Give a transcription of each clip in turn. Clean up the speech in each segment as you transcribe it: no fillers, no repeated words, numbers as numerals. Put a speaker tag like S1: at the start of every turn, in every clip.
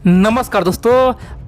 S1: नमस्कार दोस्तों,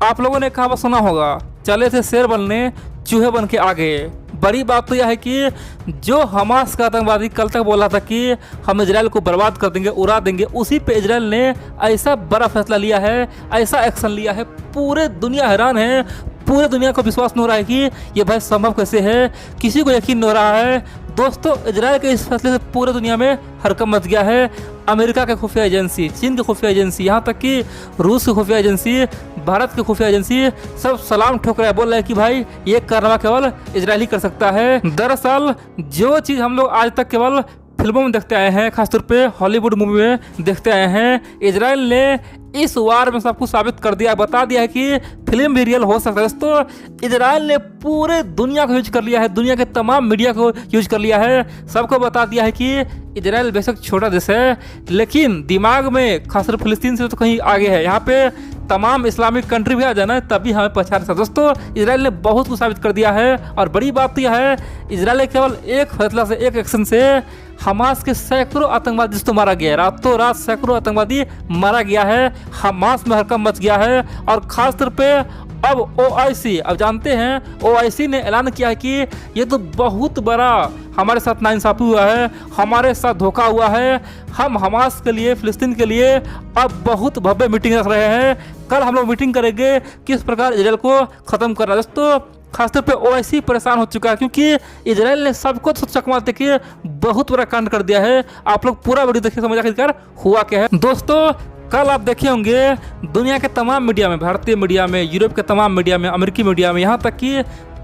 S1: आप लोगों ने कहावत सुना होगा, चले थे शेर बनने चूहे बन के आगे। बड़ी बात तो यह है कि जो हमास का आतंकवादी कल तक बोला था कि हम इजराइल को बर्बाद कर देंगे, उड़ा देंगे, उसी पे इजराइल ने ऐसा बड़ा फैसला लिया है, ऐसा एक्शन लिया है, पूरे दुनिया हैरान है। पूरे दुनिया को विश्वास नहीं हो रहा है कि ये भाई संभव कैसे है, किसी को यकीन नहीं हो रहा है। दोस्तों, इजराइल के इस फैसले से पूरे दुनिया में हड़कंप मच गया है। अमेरिका के खुफिया एजेंसी, चीन की खुफिया एजेंसी, यहाँ तक कि रूस की खुफिया एजेंसी, भारत की खुफिया एजेंसी सब सलाम ठोक रहा है, बोल रहे हैं कि भाई ये कारनामा केवल इजराइल ही कर सकता है। दरअसल जो चीज़ हम लोग आज तक केवल फिल्मों में देखते आए हैं, खासतौर पे हॉलीवुड मूवी में देखते आए हैं, इजराइल ने इस वार में सब कुछ साबित कर दिया, बता दिया है कि फिल्म भी रियल हो सकता है। दोस्तों, इजराइल ने पूरे दुनिया को यूज कर लिया है, दुनिया के तमाम मीडिया को यूज कर लिया है, सबको बता दिया है कि इजराइल बेशक छोटा देश है, लेकिन दिमाग में खासकर फिलिस्तीन से तो कहीं आगे है। यहाँ पे तमाम इस्लामिक कंट्री भी आ जाना है तभी हमें पहचान सकते। दोस्तों, इजराइल ने बहुत कुछ साबित कर दिया है और बड़ी बात तो यह है, इजराइल ने केवल एक फैसला से, एक एक्शन से हमास के सैकड़ों आतंकवादी जिसको मारा गया है, रातों रात सैकड़ों आतंकवादी मारा गया है, हमास में हड़कंप मच गया है। और खासतौर पे अब OIC, अब जानते हैं OIC ने ऐलान किया है कि ये तो बहुत बड़ा हमारे साथ नाइंसाफी हुआ है, हमारे साथ धोखा हुआ है, हम हमास के लिए, फिलिस्तीन के लिए अब बहुत भव्य मीटिंग रख रहे हैं। कल हम लोग मीटिंग करेंगे किस प्रकार इजराइल को ख़त्म करना है। दोस्तों, खासतौर पे OIC परेशान हो चुका है क्योंकि इजराइल ने सबको चकमा दे के बहुत बड़ा कांड कर दिया है। आप लोग पूरा वीडियो देखिए, समझ आखिरकार हुआ क्या है। दोस्तों, कल आप देखे होंगे दुनिया के तमाम मीडिया में, भारतीय मीडिया में, यूरोप के तमाम मीडिया में, अमेरिकी मीडिया में, यहाँ तक कि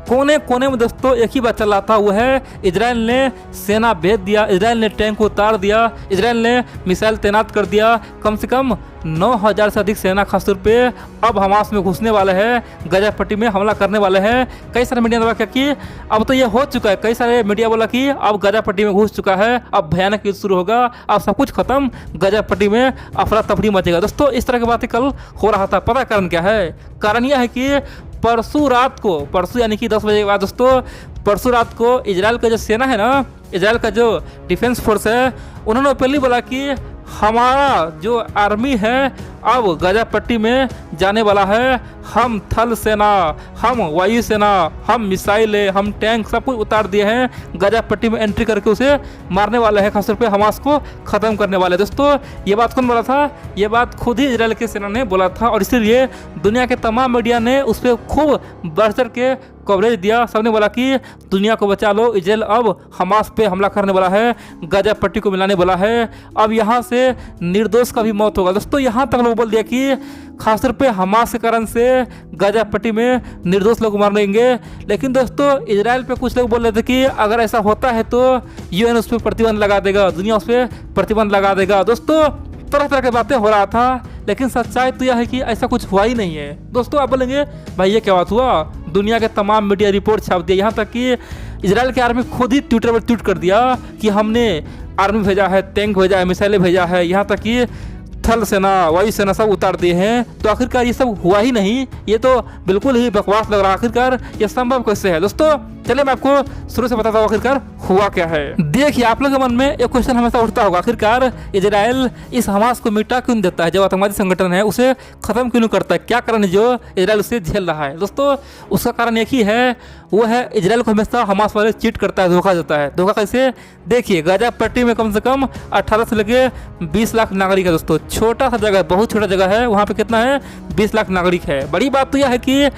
S1: कोने कोने में दोस्तों एक ही बात चल रहा था, वो है इजराइल ने सेना भेज दिया, इजराइल ने टैंक को उतार दिया, इजराइल ने मिसाइल तैनात कर दिया, कम से कम 9,000 से अधिक सेना खासतौर पे अब हमास में घुसने वाले हैं, गजा पट्टी में हमला करने वाले हैं। कई सारे मीडिया ने बोला कि अब तो ये हो चुका है, कई सारे मीडिया बोला कि अब गजा पट्टी में घुस चुका है, अब भयानक युद्ध शुरू होगा, अब सब कुछ खत्म, गजा पट्टी में अफरा तफरी मचेगा। दोस्तों, इस तरह की बातें कल हो रहा था। पता कारण क्या है? कारण यह है कि परसों रात को, परसों यानी कि 10 बजे के बाद दोस्तों, परसों रात को इजराइल का जो सेना है ना, इजराइल का जो डिफेंस फोर्स है, उन्होंने पहले बोला कि हमारा जो आर्मी है अब गजा पट्टी में जाने वाला है, हम थल सेना, हम वायु सेना, हम मिसाइलें, हम टैंक सब कुछ उतार दिए हैं, गजा पट्टी में एंट्री करके उसे मारने वाले हैं, खासतौर पे हमास को ख़त्म करने वाले। दोस्तों, ये बात कौन बोला था? ये बात खुद ही इजराइल के सेना ने बोला था और इसीलिए दुनिया के तमाम मीडिया ने उस पर खूब बढ़ चढ़ के कवरेज दिया। सबने बोला कि दुनिया को बचा लो, इजराइल अब हमास पे हमला करने वाला है, गजा पट्टी को मिलाने वाला है, अब यहाँ से निर्दोष का भी मौत होगा। दोस्तों, यहाँ तक लोग बोल दिया कि खासतौर पे हमास के कारण से गजा पट्टी में निर्दोष लोग मार देंगे। लेकिन दोस्तों, इजराइल पे कुछ लोग बोल रहे थे कि अगर ऐसा होता है तो UN उस पर प्रतिबंध लगा देगा, दुनिया उस पर प्रतिबंध लगा देगा। दोस्तों, तरह तरह की बातें हो रहा था, लेकिन सच्चाई तो यह है कि ऐसा कुछ हुआ ही नहीं है। दोस्तों, आप बोलेंगे भाई ये क्या बात हुआ? दुनिया के तमाम मीडिया रिपोर्ट छाप दिया, यहाँ तक कि इजराइल की आर्मी खुद ही ट्विटर पर ट्वीट कर दिया कि हमने आर्मी भेजा है, टैंक भेजा है, मिसाइलें भेजा है, यहाँ तक कि थल सेना, वायु सेना सब उतार दिए हैं। तो आखिरकार ये सब हुआ ही नहीं, ये तो बिल्कुल ही बकवास लग रहा है। आखिरकार ये संभव कैसे है? दोस्तों, चलिए मैं आपको शुरू से बताता हूँ आखिरकार हुआ क्या है। देखिए, आप लोगों के मन में एक क्वेश्चन हमेशा उठता होगा, आखिरकार इजराइल इस हमास को मिटा क्यों नहीं देता है? जब आतंकवादी संगठन है उसे खत्म क्यों नहीं करता है? क्या कारण है जो इजराइल उसे झेल रहा है? दोस्तों, उसका कारण एक ही है, वो है इजराइल को हमेशा हमास वाले चीट करता है, धोखा देता है। धोखा कैसे? देखिए, गजा पट्टी में कम से कम 18 से लेके 20 लाख नागरिक है। दोस्तों, छोटा सा जगह, बहुत छोटा जगह है, वहाँ पे कितना है? 20 लाख नागरिक है। बड़ी बात तो यह है कि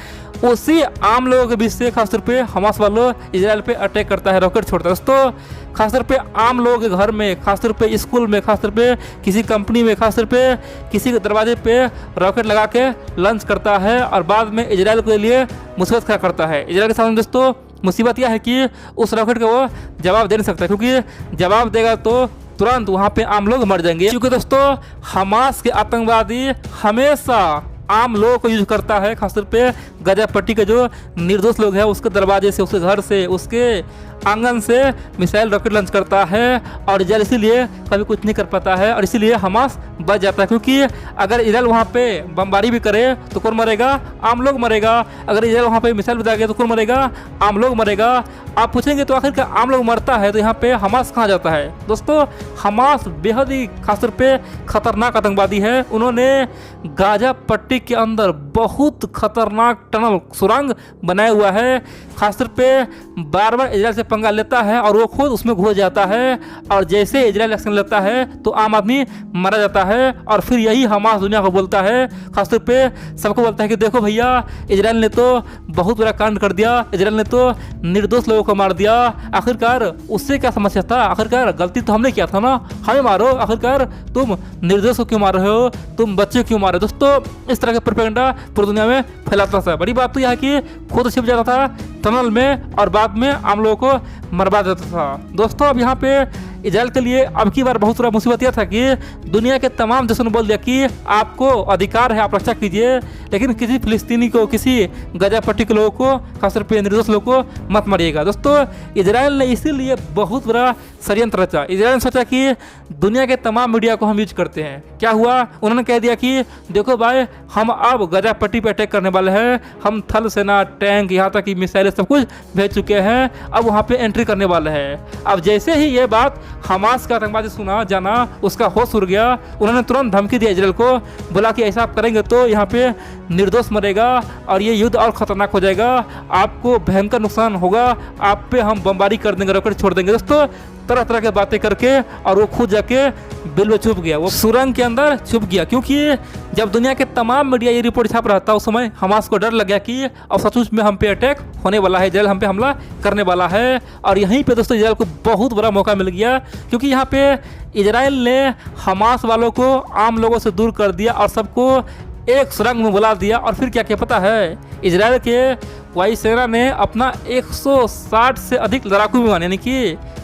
S1: उसी आम लोगों के बीच से खासतौर पे हमास वालों इजराइल पे अटैक करता है, रॉकेट छोड़ता है। दोस्तों, खासतौर पे आम लोगों के घर में, खासतौर पे स्कूल में, खासतौर पे किसी कंपनी में, खासतौर पे किसी के दरवाजे पे रॉकेट लगा के लंच करता है और बाद में इजराइल के लिए मुसीबत खड़ा करता है। इजराइल के सामने दोस्तों मुसीबत यह है कि उस रॉकेट का वो जवाब दे नहीं सकता, क्योंकि जवाब देगा तो तुरंत वहाँ पे आम लोग मर जाएंगे। क्योंकि दोस्तों, हमास के आतंकवादी हमेशा आम लोगों को यूज करता है, खासतौर पे गजा पट्टी के जो निर्दोष लोग हैं उसके दरवाजे से, उसके घर से, उसके आंगन से मिसाइल रॉकेट लॉन्च करता है और इजराइल इसीलिए कभी कुछ नहीं कर पाता है और इसीलिए हमास बच जाता है, क्योंकि अगर इजराइल वहाँ पे बमबारी भी करे तो कौन मरेगा? आम लोग मरेगा। अगर इजराइल वहाँ पे मिसाइल भी दागे तो कौन मरेगा? आम लोग मरेगा। आप पूछेंगे तो आखिर क्या आम लोग मरता है तो यहाँ पे हमास कहाँ जाता है? दोस्तों, हमास बेहद ही खासतौर पे खतरनाक आतंकवादी है। उन्होंने गाजा पट्टी के अंदर बहुत खतरनाक टनल सुरंग बनाया हुआ है। खासतौर पे बार बार इजराइल से पंगा लेता है और वो खुद उसमें घुस जाता है और जैसे इजराइल एक्शन लेता है तो आम आदमी मारा जाता है। और फिर यही हमास दुनिया को बोलता है, खासतौर पे सबको बोलता है कि देखो भैया, इजराइल ने तो बहुत बड़ा कांड कर दिया, इजराइल ने तो निर्दोष लोगों को मार दिया। आखिरकार उससे क्या समस्या था? आखिरकार गलती तो हमने किया था ना, हमें मारो। आखिरकार तुम निर्दोष को क्यों मार रहे हो? तुम बच्चे क्यों मार रहे हो? दोस्तों, इस तरह के प्रोपेगेंडा पूरी दुनिया में फैलाता था। बड़ी बात तो यह है कि खुद छिप जाता था टनल में और बाद में आम लोगों को मरवा देता था। दोस्तों, अब यहाँ पे इजराइल के लिए अब की बार बहुत बड़ा मुसीबत यह था कि दुनिया के तमाम देशों ने बोल दिया कि आपको अधिकार है, आप रक्षा कीजिए, लेकिन किसी फिलिस्तीनी को, किसी गाजा पट्टी के लोगों को, खासतौर पे निर्दोष लोगों को मत मारिएगा। दोस्तों, इजराइल ने इसीलिए बहुत बड़ा षड्यंत्र रचा। इजराइल ने सोचा कि दुनिया के तमाम मीडिया को हम यूज करते हैं। क्या हुआ? उन्होंने कह दिया कि देखो भाई, हम अब गाजा पट्टी पे अटैक करने वाले हैं, हम थल सेना, टैंक, यहाँ तक कि मिसाइलें सब कुछ भेज चुके हैं, अब वहाँ पे एंट्री करने वाले हैं। अब जैसे ही ये बात हमास का आतंकवादी सुना जाना, उसका होश उड़ गया। उन्होंने तुरंत धमकी दी इजराइल को, बोला कि ऐसा आप करेंगे तो यहाँ पे निर्दोष मरेगा और ये युद्ध और खतरनाक हो जाएगा, आपको भयंकर नुकसान होगा, आप पे हम बमबारी कर देंगे, रॉकेट छोड़ देंगे। दोस्तों, तरह तरह की बातें करके और वो खुद जाके बिल में छुप गया, वो सुरंग के अंदर छुप गया। क्योंकि जब दुनिया के तमाम मीडिया ये रिपोर्ट छाप रहा था उस समय हमास को डर लग गया कि अब सचमुच में हम पे अटैक होने वाला है, इजराइल हम पे हमला करने वाला है। और यहीं पे दोस्तों इजराइल को बहुत बड़ा मौका मिल गया, क्योंकि यहाँ पे इजराइल ने हमास वालों को आम लोगों से दूर कर दिया और सबको एक सुरंग में बुला दिया। और फिर क्या क्या पता है, इजराइल के वायुसेना ने अपना 160 से अधिक लड़ाकू विमान यानी कि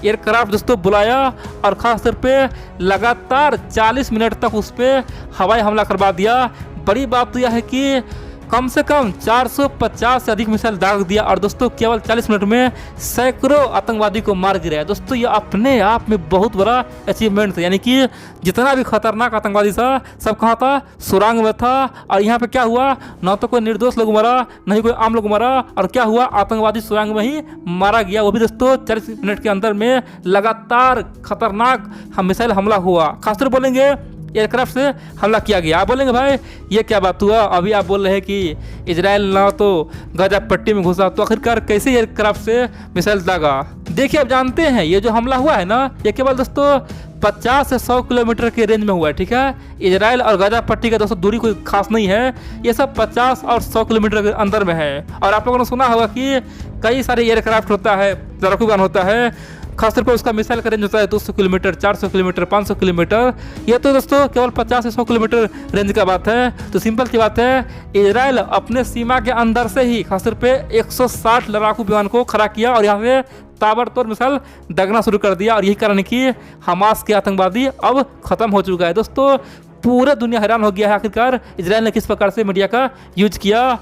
S1: एयरक्राफ्ट दोस्तों बुलाया और खास तौर पे लगातार 40 मिनट तक उस पर हवाई हमला करवा दिया। बड़ी बात तो यह है कि कम से कम 450 से अधिक मिसाइल दाग दिया और दोस्तों केवल 40 मिनट में सैकड़ों आतंकवादी को मार गिराया। दोस्तों, ये अपने आप में बहुत बड़ा अचीवमेंट था। यानी कि जितना भी खतरनाक आतंकवादी था सब कहाँ था? सुरंग में था। और यहाँ पे क्या हुआ? न तो कोई निर्दोष लोग मरा, न ही कोई आम लोग मरा, और क्या हुआ? आतंकवादी सुरंग में ही मारा गया, वो भी दोस्तों 40 मिनट के अंदर में लगातार खतरनाक मिसाइल हमला हुआ। खासतौर बोलेंगे एयरक्राफ्ट से हमला किया गया। आप बोलेंगे भाई ये क्या बात हुआ? अभी आप बोल रहे हैं कि इजराइल ना तो गाजा पट्टी में घुसा, तो आखिरकार कैसे एयरक्राफ्ट से मिसाइल दागा? देखिए, आप जानते हैं ये जो हमला हुआ है ना, ये केवल दोस्तों 50 से 100 किलोमीटर के रेंज में हुआ है। ठीक है, इजराइल और गाजा पट्टी का दोस्तों दूरी कोई खास नहीं है, ये सब 50 और 100 किलोमीटर के अंदर में है। और आप लोगों ने सुना होगा कि कई सारे एयरक्राफ्ट होता है, लड़ाकू विमान होता है, खासतौर पर उसका मिसाइल का रेंज होता है 200 किलोमीटर, 400 किलोमीटर, 500 किलोमीटर। ये तो दोस्तों केवल 50 से 100 किलोमीटर रेंज का बात है। तो सिंपल सी बात है, इजराइल अपने सीमा के अंदर से ही खासतौर पे 160 लड़ाकू विमान को खड़ा किया और यहाँ से ताबड़तोड़ मिसाइल दागना शुरू कर दिया। और यही कारण है कि हमास के आतंकवादी अब खत्म हो चुका है। दोस्तों, पूरा दुनिया हैरान हो गया है आखिरकार इजराइल ने किस प्रकार से मीडिया का यूज किया।